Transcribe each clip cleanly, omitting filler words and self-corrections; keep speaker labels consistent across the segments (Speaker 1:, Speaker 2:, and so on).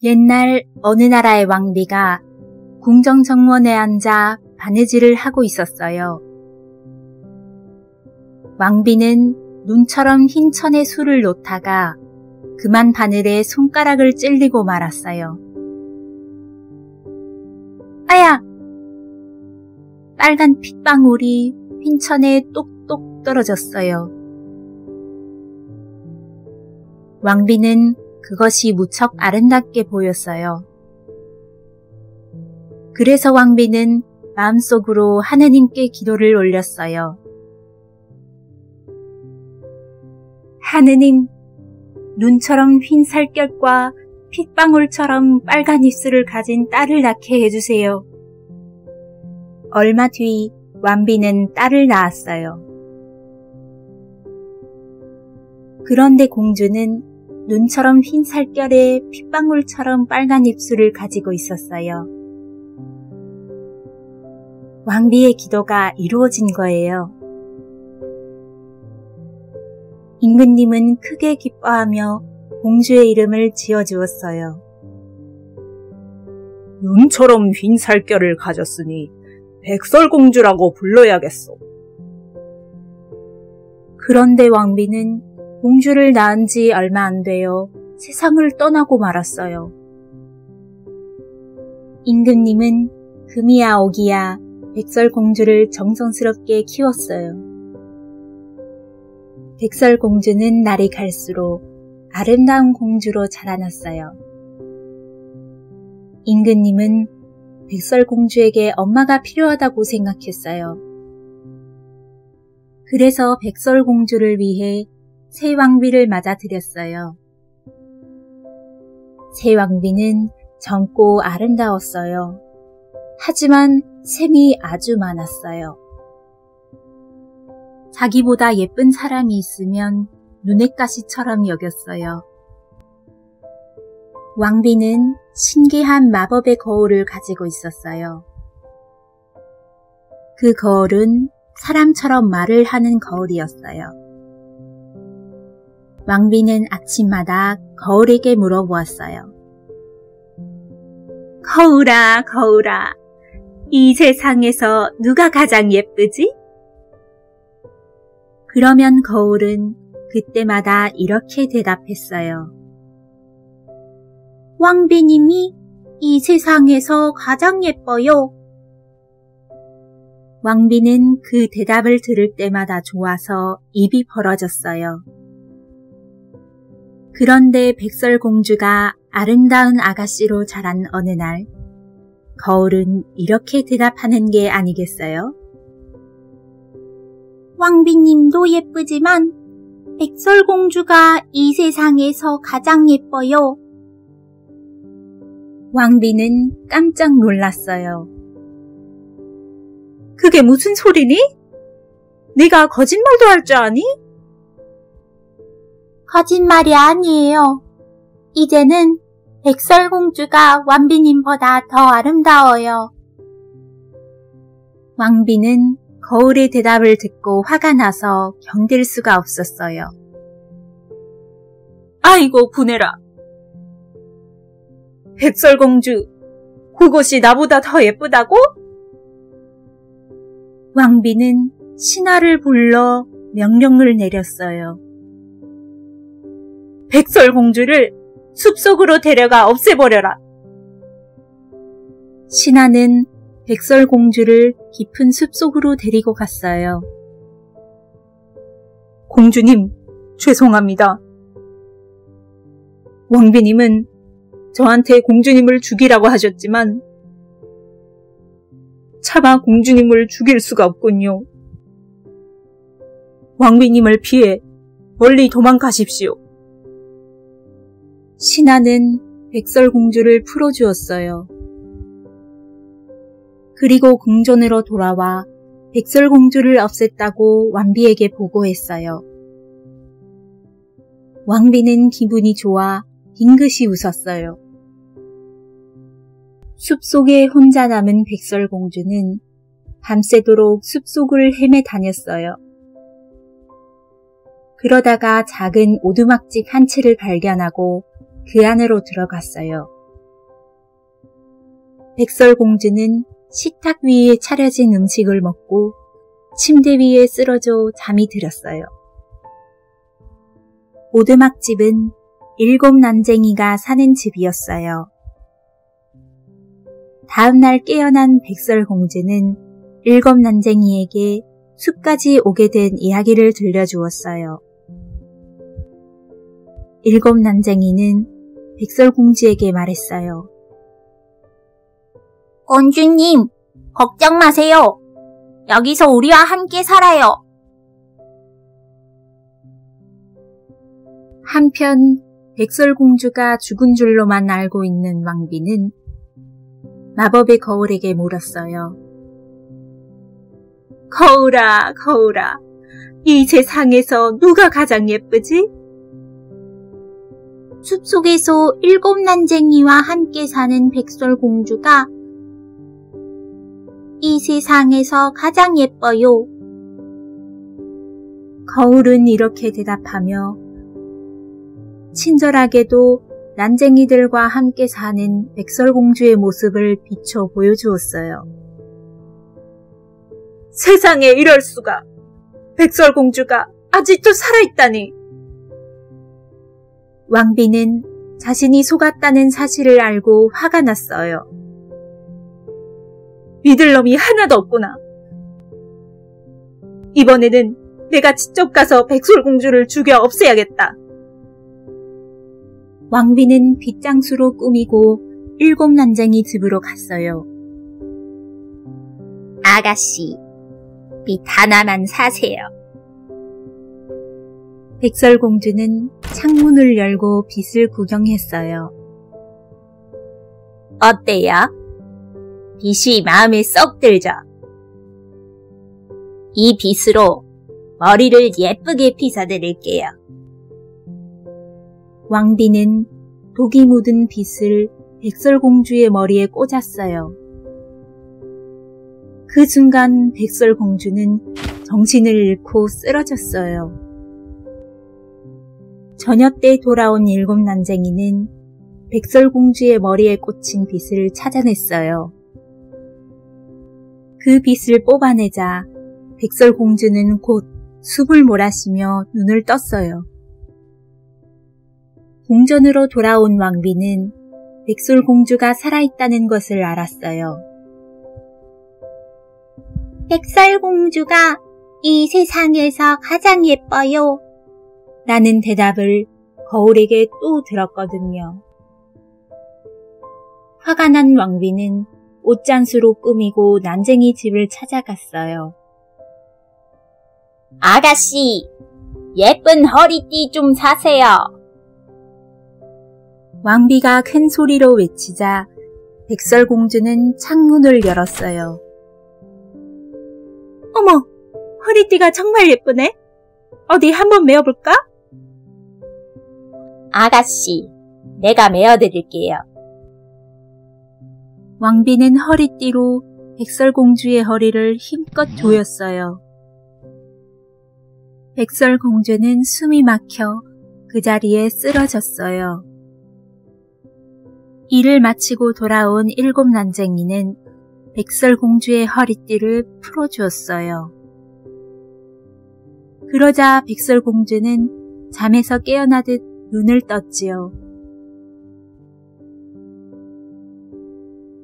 Speaker 1: 옛날 어느 나라의 왕비가 궁정정원에 앉아 바느질을 하고 있었어요. 왕비는 눈처럼 흰 천에 술을 놓다가 그만 바늘에 손가락을 찔리고 말았어요. 아야! 빨간 핏방울이 흰 천에 똑똑 떨어졌어요. 왕비는 그것이 무척 아름답게 보였어요. 그래서 왕비는 마음속으로 하느님께 기도를 올렸어요. 하느님, 눈처럼 흰 살결과 핏방울처럼 빨간 입술을 가진 딸을 낳게 해주세요. 얼마 뒤 왕비는 딸을 낳았어요. 그런데 공주는 눈처럼 흰 살결에 핏방울처럼 빨간 입술을 가지고 있었어요. 왕비의 기도가 이루어진 거예요. 임금님은 크게 기뻐하며 공주의 이름을 지어주었어요.
Speaker 2: 눈처럼 흰 살결을 가졌으니 백설공주라고 불러야겠소.
Speaker 1: 그런데 왕비는 공주를 낳은 지 얼마 안 되어 세상을 떠나고 말았어요. 임금님은 금이야 오기야 백설공주를 정성스럽게 키웠어요. 백설공주는 날이 갈수록 아름다운 공주로 자라났어요. 임금님은 백설공주에게 엄마가 필요하다고 생각했어요. 그래서 백설공주를 위해 새 왕비를 맞아들였어요. 새 왕비는 젊고 아름다웠어요. 하지만 셈이 아주 많았어요. 자기보다 예쁜 사람이 있으면 눈엣 가시처럼 여겼어요. 왕비는 신기한 마법의 거울을 가지고 있었어요. 그 거울은 사람처럼 말을 하는 거울이었어요. 왕비는 아침마다 거울에게 물어보았어요. 거울아, 거울아, 이 세상에서 누가 가장 예쁘지? 그러면 거울은 그때마다 이렇게 대답했어요. 왕비님이 이 세상에서 가장 예뻐요. 왕비는 그 대답을 들을 때마다 좋아서 입이 벌어졌어요. 그런데 백설공주가 아름다운 아가씨로 자란 어느 날, 거울은 이렇게 대답하는 게 아니겠어요? 왕비님도 예쁘지만 백설공주가 이 세상에서 가장 예뻐요. 왕비는 깜짝 놀랐어요. 그게 무슨 소리니? 네가 거짓말도 할 줄 아니? 거짓말이 아니에요. 이제는 백설공주가 왕비님보다 더 아름다워요. 왕비는 거울의 대답을 듣고 화가 나서 견딜 수가 없었어요. 아이고 분해라. 백설공주, 그것이 나보다 더 예쁘다고? 왕비는 신하를 불러 명령을 내렸어요. 백설공주를 숲속으로 데려가 없애버려라. 신하는 백설공주를 깊은 숲속으로 데리고 갔어요. 공주님, 죄송합니다. 왕비님은 저한테 공주님을 죽이라고 하셨지만 차마 공주님을 죽일 수가 없군요. 왕비님을 피해 멀리 도망가십시오. 신하는 백설공주를 풀어주었어요. 그리고 궁전으로 돌아와 백설공주를 없앴다고 왕비에게 보고했어요. 왕비는 기분이 좋아 빙긋이 웃었어요. 숲속에 혼자 남은 백설공주는 밤새도록 숲속을 헤매 다녔어요. 그러다가 작은 오두막집 한 채를 발견하고 그 안으로 들어갔어요. 백설공주는 식탁 위에 차려진 음식을 먹고 침대 위에 쓰러져 잠이 들었어요. 오두막집은 7 난쟁이가 사는 집이었어요. 다음날 깨어난 백설공주는 7 난쟁이에게 숲까지 오게 된 이야기를 들려주었어요. 7 난쟁이는 백설공주에게 말했어요.
Speaker 3: 공주님, 걱정 마세요. 여기서 우리와 함께 살아요.
Speaker 1: 한편 백설공주가 죽은 줄로만 알고 있는 왕비는 마법의 거울에게 물었어요. 거울아, 거울아, 이 세상에서 누가 가장 예쁘지?
Speaker 3: 숲속에서 7 난쟁이와 함께 사는 백설공주가 이 세상에서 가장 예뻐요.
Speaker 1: 거울은 이렇게 대답하며 친절하게도 난쟁이들과 함께 사는 백설공주의 모습을 비춰 보여주었어요.
Speaker 2: 세상에 이럴 수가. 백설공주가 아직도 살아있다니.
Speaker 1: 왕비는 자신이 속았다는 사실을 알고 화가 났어요.
Speaker 2: 믿을 놈이 하나도 없구나. 이번에는 내가 직접 가서 백설공주를 죽여 없애야겠다.
Speaker 1: 왕비는 빗장수로 꾸미고 7 난쟁이 집으로 갔어요.
Speaker 3: 아가씨, 빗 하나만 사세요.
Speaker 1: 백설공주는 창문을 열고 빛을 구경했어요.
Speaker 3: 어때요? 빛이 마음에 쏙 들죠? 이 빛으로 머리를 예쁘게 빗어드릴게요.
Speaker 1: 왕비는 독이 묻은 빛을 백설공주의 머리에 꽂았어요. 그 순간 백설공주는 정신을 잃고 쓰러졌어요. 저녁 때 돌아온 7 난쟁이는 백설공주의 머리에 꽂힌 빛을 찾아냈어요. 그 빛을 뽑아내자 백설공주는 곧 숲을 몰아쉬며 눈을 떴어요. 궁전으로 돌아온 왕비는 백설공주가 살아있다는 것을 알았어요.
Speaker 3: 백설공주가 이 세상에서 가장 예뻐요.
Speaker 1: 라는 대답을 거울에게 또 들었거든요. 화가 난 왕비는 옷잔수로 꾸미고 난쟁이 집을 찾아갔어요.
Speaker 3: 아가씨, 예쁜 허리띠 좀 사세요.
Speaker 1: 왕비가 큰 소리로 외치자 백설공주는 창문을 열었어요.
Speaker 2: 어머, 허리띠가 정말 예쁘네. 어디 한번 메어볼까?
Speaker 3: 아가씨, 내가 메어드릴게요.
Speaker 1: 왕비는 허리띠로 백설공주의 허리를 힘껏 조였어요. 백설공주는 숨이 막혀 그 자리에 쓰러졌어요. 일을 마치고 돌아온 7 난쟁이는 백설공주의 허리띠를 풀어주었어요. 그러자 백설공주는 잠에서 깨어나듯 눈을 떴지요.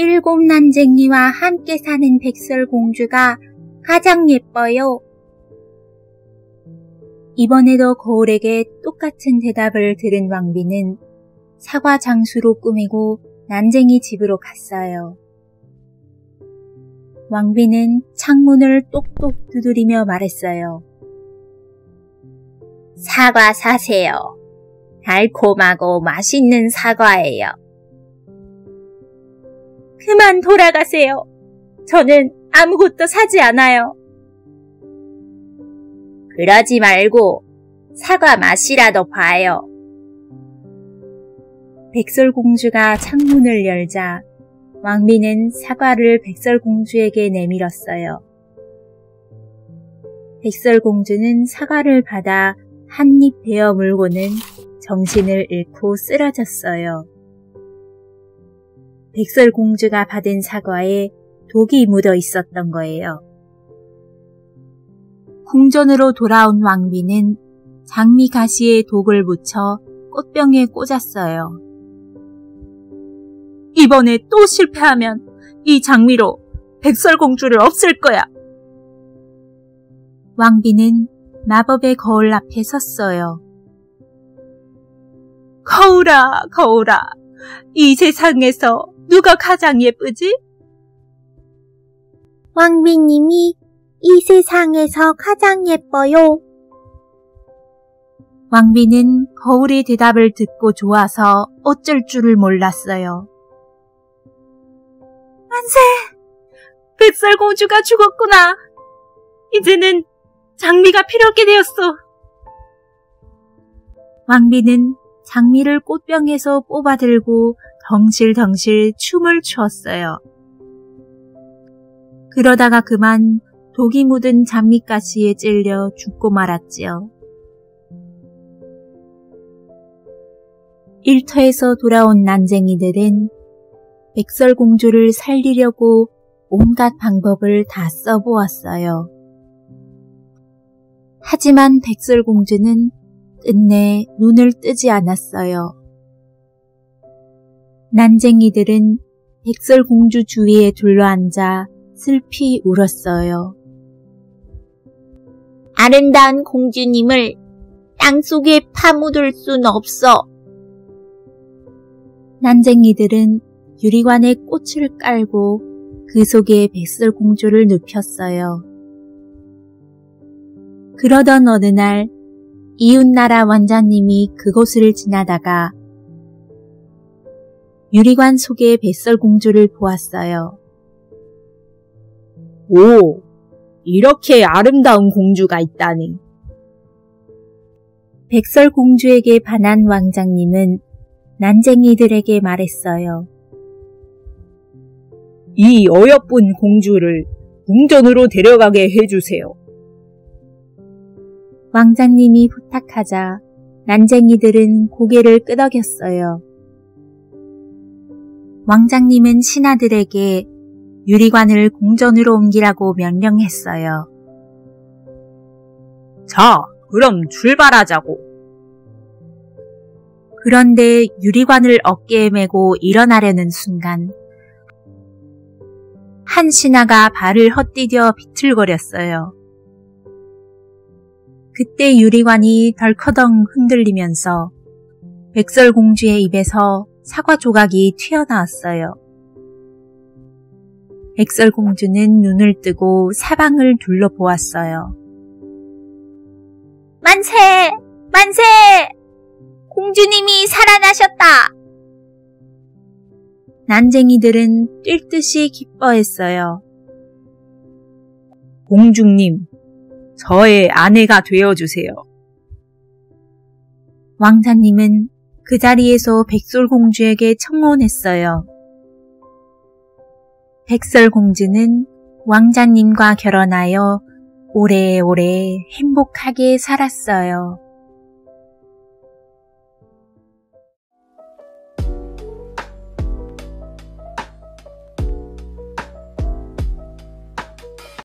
Speaker 3: 7 난쟁이와 함께 사는 백설공주가 가장 예뻐요.
Speaker 1: 이번에도 거울에게 똑같은 대답을 들은 왕비는 사과 장수로 꾸미고 난쟁이 집으로 갔어요. 왕비는 창문을 똑똑 두드리며 말했어요.
Speaker 3: 사과 사세요. 달콤하고 맛있는 사과예요.
Speaker 2: 그만 돌아가세요. 저는 아무것도 사지 않아요.
Speaker 3: 그러지 말고 사과 맛이라도 봐요.
Speaker 1: 백설공주가 창문을 열자 왕비는 사과를 백설공주에게 내밀었어요. 백설공주는 사과를 받아 한 입 베어 물고는 정신을 잃고 쓰러졌어요. 백설공주가 받은 사과에 독이 묻어 있었던 거예요. 궁전으로 돌아온 왕비는 장미 가시에 독을 묻혀 꽃병에 꽂았어요.
Speaker 2: 이번에 또 실패하면 이 장미로 백설공주를 없앨 거야.
Speaker 1: 왕비는 마법의 거울 앞에 섰어요.
Speaker 2: 거울아, 거울아, 이 세상에서 누가 가장 예쁘지?
Speaker 3: 왕비님이 이 세상에서 가장 예뻐요.
Speaker 1: 왕비는 거울의 대답을 듣고 좋아서 어쩔 줄을 몰랐어요.
Speaker 2: 만세! 백설공주가 죽었구나. 이제는 장미가 필요 없게 되었어.
Speaker 1: 왕비는 장미를 꽃병에서 뽑아들고 덩실덩실 춤을 추었어요. 그러다가 그만 독이 묻은 장미가시에 찔려 죽고 말았지요. 일터에서 돌아온 난쟁이들은 백설공주를 살리려고 온갖 방법을 다 써보았어요. 하지만 백설공주는 끝내 눈을 뜨지 않았어요. 난쟁이들은 백설공주 주위에 둘러앉아 슬피 울었어요.
Speaker 3: 아름다운 공주님을 땅속에 파묻을 순 없어.
Speaker 1: 난쟁이들은 유리관에 꽃을 깔고 그 속에 백설공주를 눕혔어요. 그러던 어느 날 이웃나라 왕자님이 그곳을 지나다가 유리관 속에 백설공주를 보았어요.
Speaker 2: 오, 이렇게 아름다운 공주가 있다니.
Speaker 1: 백설공주에게 반한 왕자님은 난쟁이들에게 말했어요.
Speaker 2: 이 어여쁜 공주를 궁전으로 데려가게 해주세요.
Speaker 1: 왕자님이 부탁하자 난쟁이들은 고개를 끄덕였어요. 왕자님은 신하들에게 유리관을 궁전으로 옮기라고 명령했어요.
Speaker 2: 자, 그럼 출발하자고.
Speaker 1: 그런데 유리관을 어깨에 메고 일어나려는 순간 한 신하가 발을 헛디뎌 비틀거렸어요. 그때 유리관이 덜커덩 흔들리면서 백설공주의 입에서 사과 조각이 튀어나왔어요. 백설공주는 눈을 뜨고 사방을 둘러보았어요.
Speaker 3: 만세! 만세! 공주님이 살아나셨다!
Speaker 1: 난쟁이들은 뛸 듯이 기뻐했어요.
Speaker 2: 공주님, 저의 아내가 되어주세요.
Speaker 1: 왕자님은 그 자리에서 백설공주에게 청혼했어요. 백설공주는 왕자님과 결혼하여 오래오래 행복하게 살았어요.